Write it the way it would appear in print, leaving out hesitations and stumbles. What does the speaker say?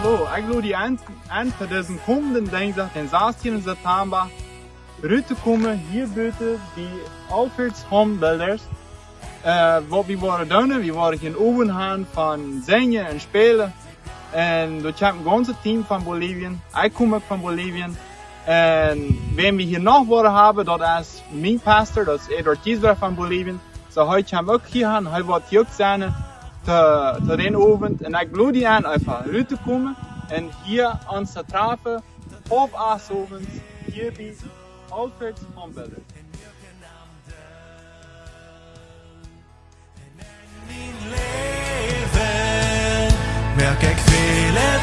hallo. Ik wil die eind van deze komende dinsdag, den 16. september, komen hier buiten die Alfreds Homebuilders. Wat we worden doen, we worden geen oven gaan van zingen en spelen. En dat heb een ganze team van Bolivien. Ik kom ook van Bolivien. En wenn we hier nog worden hebben, dat is mijn pastor, dat is Edward Giesler van Bolivien. So heute haben wir auch hier gaan, hij wordt hier zijn te den Abend. En ik wil die aan einfach rüber komen en hier ons te treffen, half 8 abends, hier bij Alfreds Homebuilders. Merk ik veel het